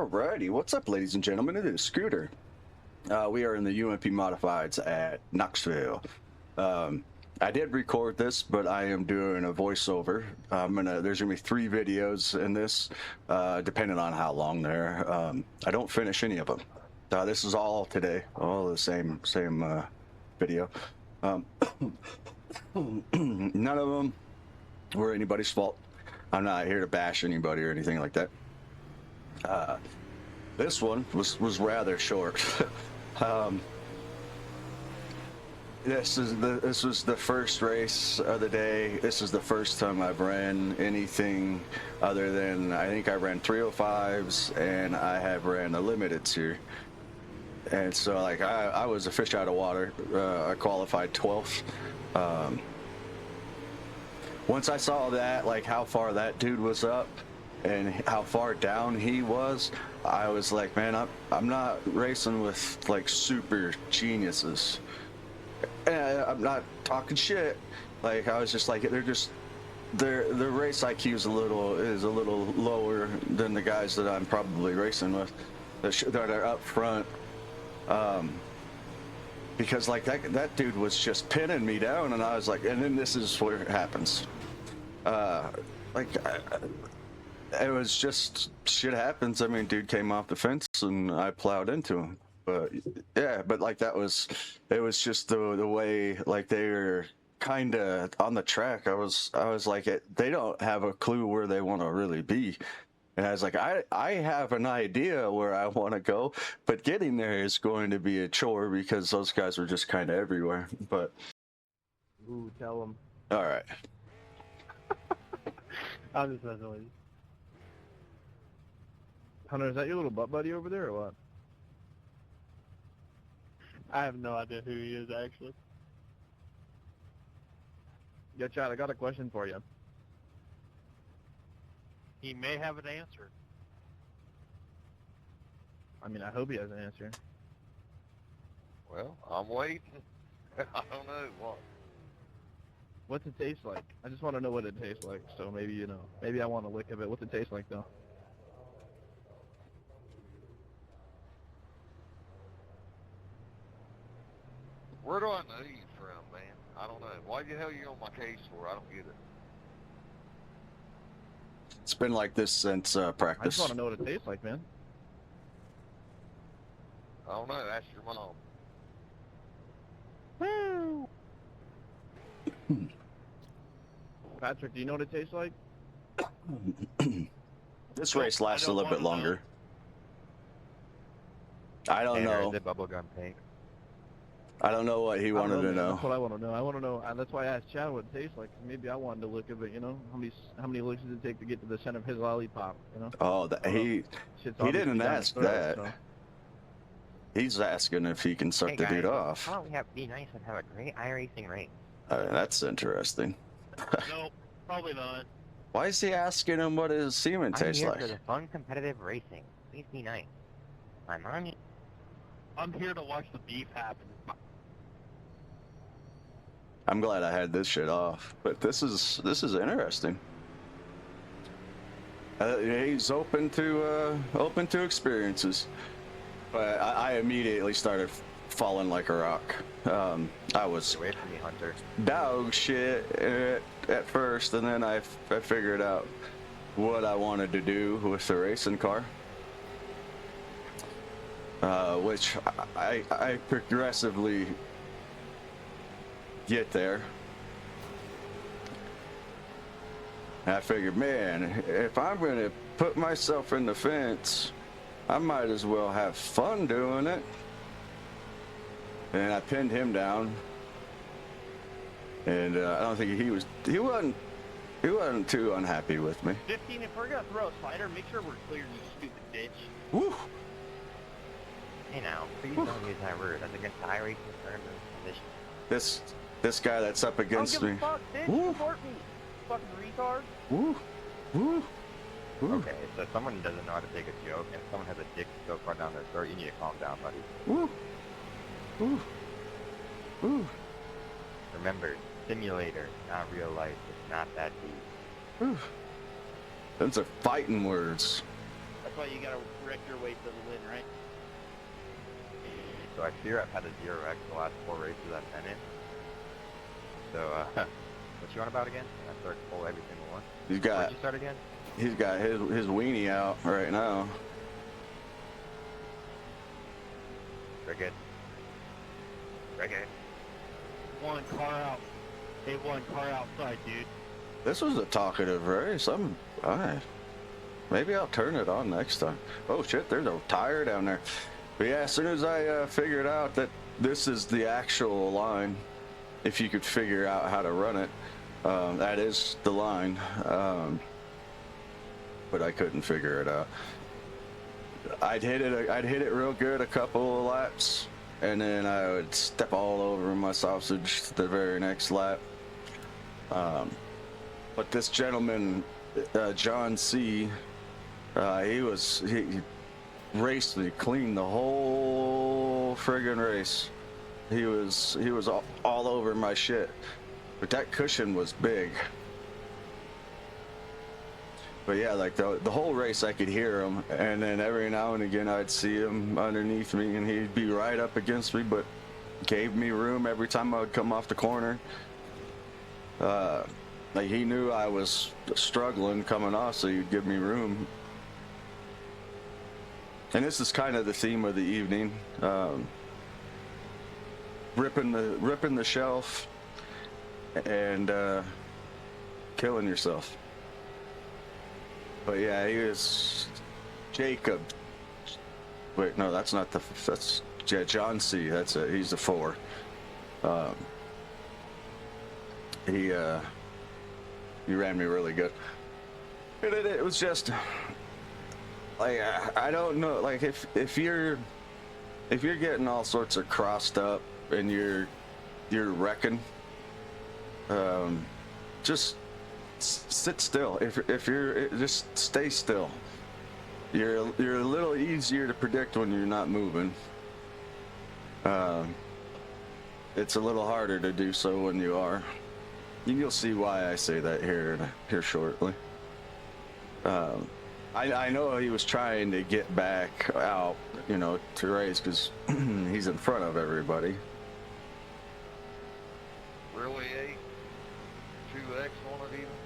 Alrighty, what's up, ladies and gentlemen? It is Skewtuh. We are in the UMP Modifieds at Knoxville. I did record this, but I am doing a voiceover. There's gonna be 3 videos in this, depending on how long they're. I don't finish any of them. This is all today, all the same video. None of them were anybody's fault. I'm not here to bash anybody or anything like that. This one was rather short. This was the first race of the day. This is the first time I've ran anything other than, I think I ran 305s and I have ran the limiteds here. And so like I was a fish out of water. I qualified 12th. Once I saw that, like how far that dude was up and how far down he was, I was like, man, I'm not racing with like super geniuses. And I'm not talking shit. Like I was just like, their race IQ is a little lower than the guys that I'm probably racing with that are up front. Because like that dude was just pinning me down, and I was like, and then this is where it happens. It was just shit happens. I mean, dude came off the fence and I plowed into him. But yeah, but like it was just the way like they were kind of on the track. I was like, they don't have a clue where they want to really be. And I was like, I have an idea where I want to go, but getting there is going to be a chore because those guys were just kind of everywhere. But ooh, tell them. All right. I'm just messing with you. Hunter, is that your little butt buddy over there or what? I have no idea who he is, actually. Yo, Chad, I got a question for you. He may have an answer. I mean, I hope he has an answer. Well, I'm waiting. I don't know what. What's it taste like? I just want to know what it tastes like, so maybe, you know, maybe I want a lick of it. What's it taste like, though? Where do I know you from, man? I don't know. Why the hell are you on my case for? I don't get it. It's been like this since I practice. just want to know what it tastes like, man. I don't know. Ask your mom. Woo! Patrick, do you know what it tastes like? This race lasts a little bit longer. I don't know. Is it bubblegum pink? I don't know what he wanted to know. That's what I want to know. I want to know. That's why I asked Chad what it tastes like. Maybe I wanted to look at it. You know, how many licks does it take to get to the center of his lollipop? You know. Oh, he didn't ask that. So. He's asking if he can suck the dude off. Why don't we be nice and have a great iRacing race? That's interesting. Nope, probably not. Why is he asking him what his semen tastes like? I'm here for the fun, competitive racing. Please be nice. My mommy. I'm here to watch the beef happen. I'm glad I had this shit off, but this is interesting. He's open to experiences, but I immediately started falling like a rock. I was Away from me, Hunter. dog shit at first, and then I figured out what I wanted to do with the racing car, which I progressively get there. And I figured, man, if I'm gonna put myself in the fence, I might as well have fun doing it. And I pinned him down, and I don't think he wasn't too unhappy with me. 15, if we're gonna throw a slider, make sure we're clear, you stupid bitch. Woo! Hey now, please don't use that word. That's against the iRacing terms and conditions. This guy that's up against me. Fuck, bitch, Woo. support me, fucking retard. Woo! Woo! Woo! Okay, so if someone doesn't know how to take a joke, and if someone has a dick so far down their throat, you need to calm down, buddy. Woo! Woo! Woo! Remember, simulator, not real life. It's not that deep. Woo! Those are fighting words. That's why you gotta wreck your way to the win, right? So I fear I've had a 0x the last 4 races I've been in. So, what you on about again? I start full every single one. He's Where'd got you start again? his weenie out right now. Very good. Very good. One car out. They one car outside, dude. This was a talkative race. Maybe I'll turn it on next time. Oh shit, there's a tire down there. But yeah, as soon as I figured out that this is the actual line, if you could figure out how to run it, that is the line. But I couldn't figure it out. I'd hit it real good a couple of laps, and then I would step all over my sausage the very next lap. But this gentleman, John C, he raced me clean the whole friggin' race. He was all over my shit, but that cushion was big. But yeah, like the whole race I could hear him, and then every now and again I'd see him underneath me and he'd be right up against me, but gave me room every time I would come off the corner. Like he knew I was struggling coming off, so he'd give me room. And this is kind of the theme of the evening. Ripping the shelf and killing yourself. But yeah, he was Jacob. Wait, no, that's not that's John C. That's it. He's the 4. He ran me really good. It was just like I don't know, like if you're getting all sorts of crossed up and you're wrecking, just sit still. If you're just stay still. You're a little easier to predict when you're not moving. It's a little harder to do so when you are. You'll see why I say that here shortly. I know he was trying to get back out, you know, to race because he's in front of everybody. Really, 2X on it even?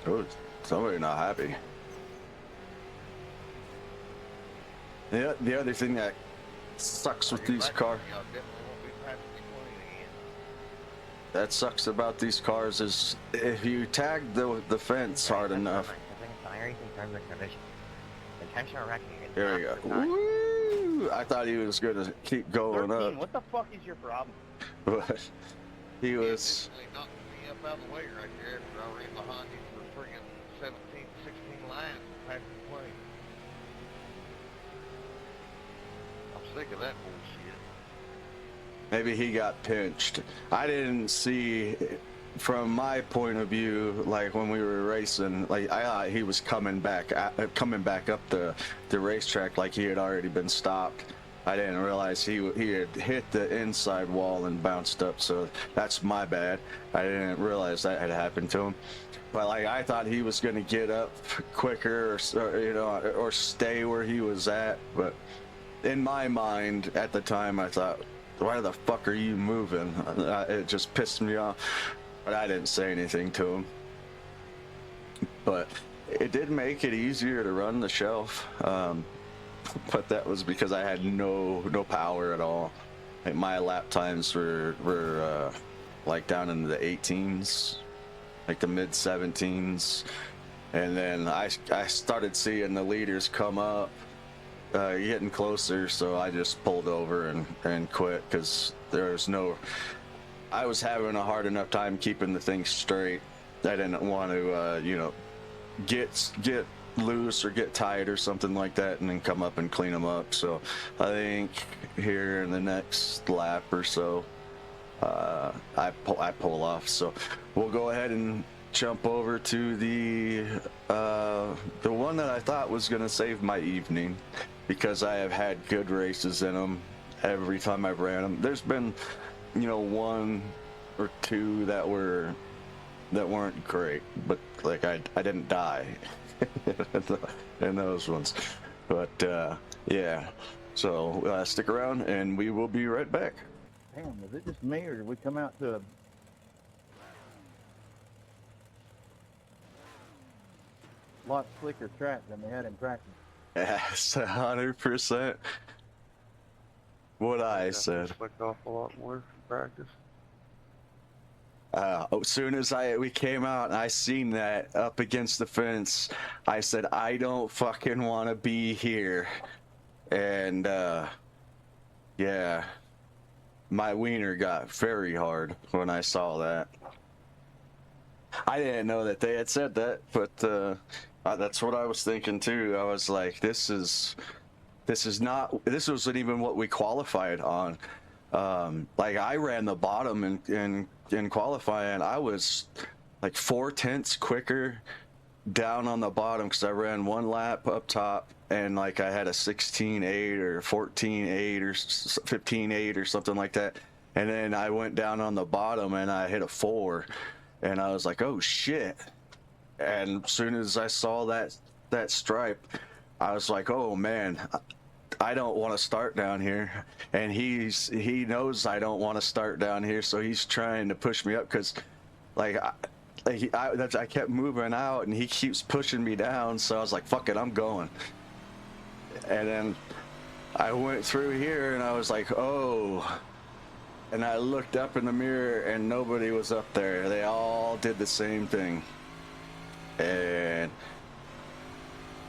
Oh, somebody not happy. The other thing that sucks with these cars. That sucks about these cars is if you tag the fence hard enough. There we go. Woo! I thought he was going to keep going 13, up. what the fuck is your problem? But he was. He knocked me up out of the way right there after I ran behind him for friggin' 17, 16 laps and passed the plane. I'm sick of that bullshit. Maybe he got pinched. I didn't see, from my point of view, like when we were racing, like I thought he was coming back up the racetrack like he had already been stopped. I didn't realize he had hit the inside wall and bounced up, so that's my bad. I didn't realize that had happened to him. But like I thought he was going to get up quicker, or you know, or stay where he was at. But in my mind at the time, I thought, why the fuck are you moving? It just pissed me off. But I didn't say anything to him. But it did make it easier to run the shelf. But that was because I had no power at all. Like my lap times were like down in the 18s, like the mid 17s, and then I started seeing the leaders come up, getting closer, so I just pulled over and quit because I was having a hard enough time keeping the thing straight. I didn't want to you know, get loose or get tight or something like that and then come up and clean them up. So I think here in the next lap or so I pull off. So we'll go ahead and jump over to the one that I thought was gonna save my evening, because I have had good races in them every time I've ran them. There's been, you know, 1 or 2 that weren't great, but like I didn't die in those ones. But yeah, so stick around and we will be right back. Damn, is it just me, or did we come out to a lot slicker track than we had in practice? Yes, 100%. What I said. Slicked off a lot more from practice. As soon as we came out and I seen that up against the fence, I said, I don't fucking want to be here. And yeah, my wiener got very hard when I saw that. I didn't know that they had said that, but that's what I was thinking too. I was like, this wasn't even what we qualified on. Like I ran the bottom in qualifying. I was like 4/10 quicker down on the bottom because I ran one lap up top and like I had a 16.8 or 14.8 or 15.8 or something like that. And then I went down on the bottom and I hit a 4 and I was like, oh shit. And as soon as I saw that stripe, I was like, oh man, I don't want to start down here. And he knows I don't want to start down here, so he's trying to push me up because like I kept moving out and he keeps pushing me down, so I was like, fuck it, I'm going. And then I went through here and I was like, oh, and I looked up in the mirror and nobody was up there. They all did the same thing. And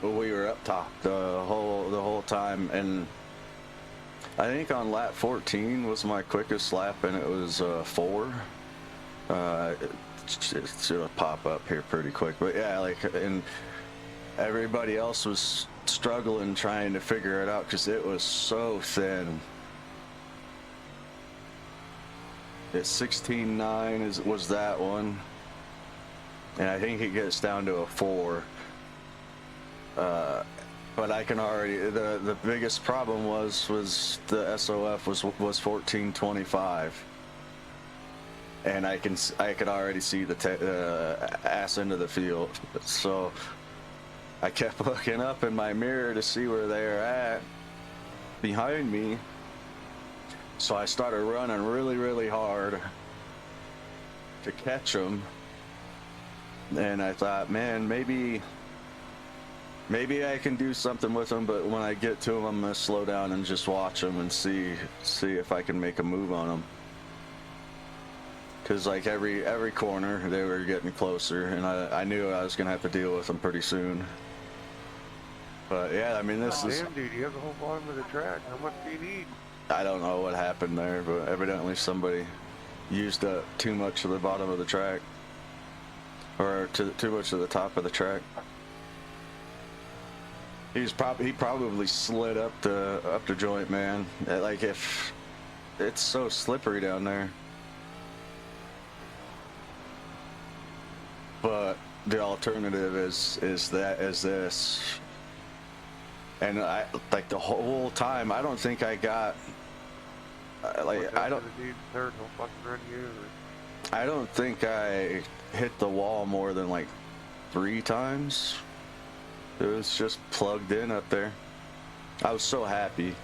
we were up top the whole time, and I think on lap 14 was my quickest lap, and it was 4. It'll pop up here pretty quick, but yeah, like, and everybody else was struggling trying to figure it out because it was so thin. It's 16.9 was that one, and I think it gets down to a 4. But I can already, the biggest problem was the SOF was 14.25, and I could already see the ass into the field. So I kept looking up in my mirror to see where they were at behind me. So I started running really, really hard to catch them, and I thought, man, maybe I can do something with them, but when I get to them, I'm gonna slow down and just watch them and see if I can make a move on them. Cause like every corner they were getting closer, and I knew I was gonna have to deal with them pretty soon. But yeah, I mean this is. Damn, dude, you have the whole bottom of the track. How much do you need? I don't know what happened there, but evidently somebody used up too much of the bottom of the track, or too much of the top of the track. He probably slid up the joint, man. Like, if it's so slippery down there. But the alternative is this. And I like the whole time I don't think I got I don't think I hit the wall more than like 3 times. It was just plugged in up there. I was so happy,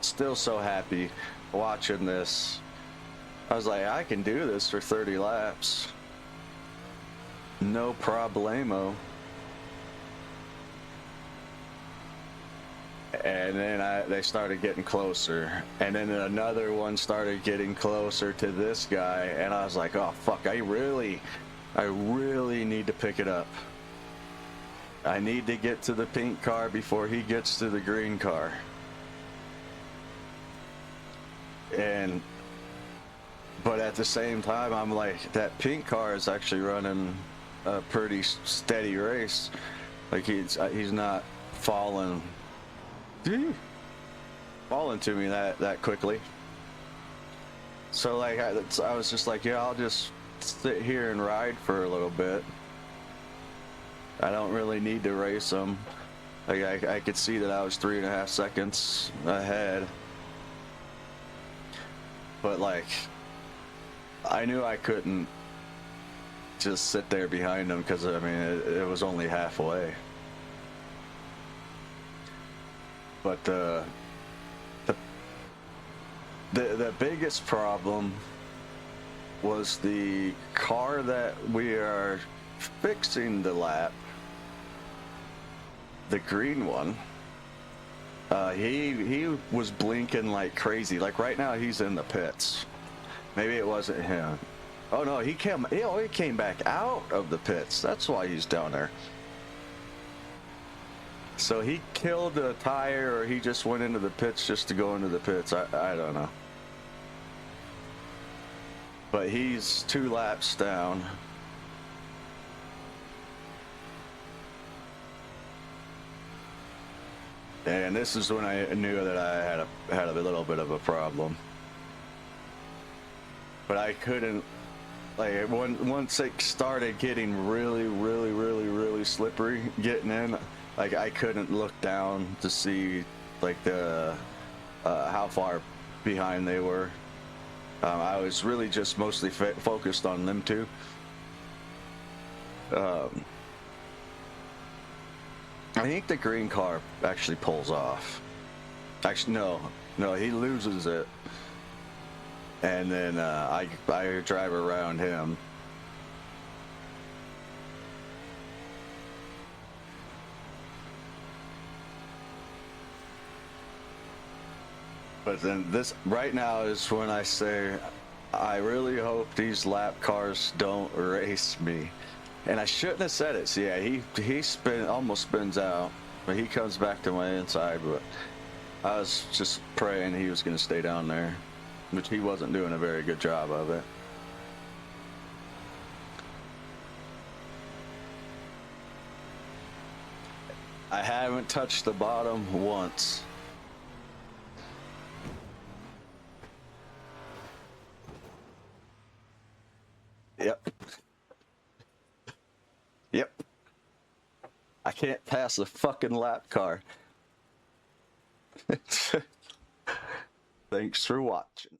still so happy watching this. I was like, I can do this for 30 laps. No problemo. And then they started getting closer, and then another one started getting closer to this guy, and I was like, oh fuck, I really need to pick it up. I need to get to the pink car before he gets to the green car. But at the same time, I'm like, that pink car is actually running a pretty steady race. Like he's not falling to me that quickly. So like I was just like, yeah, I'll just sit here and ride for a little bit. I don't really need to race him. Like I could see that I was 3.5 seconds ahead, but like I knew I couldn't just sit there behind him because I mean it was only halfway. But the biggest problem was the car that we are fixing the lap, the green one. He was blinking like crazy. Like right now he's in the pits. Maybe it wasn't him. Oh no, he came back out of the pits. That's why he's down there. So he killed a tire, or he just went into the pits just to go into the pits. I don't know. But he's 2 laps down. And this is when I knew that I had a little bit of a problem. But I couldn't, like, once it started getting really slippery getting in, like I couldn't look down to see like the how far behind they were. I was really just mostly focused on them two. I think the green car actually pulls off. Actually, no, he loses it, and then I drive around him. But then this right now is when I say, I really hope these lap cars don't race me. And I shouldn't have said it. So yeah, he almost spins out, but he comes back to my inside. But I was just praying he was going to stay down there, which he wasn't doing a very good job of it. I haven't touched the bottom once. Yep. Yep. I can't pass a fucking lap car. Thanks for watching.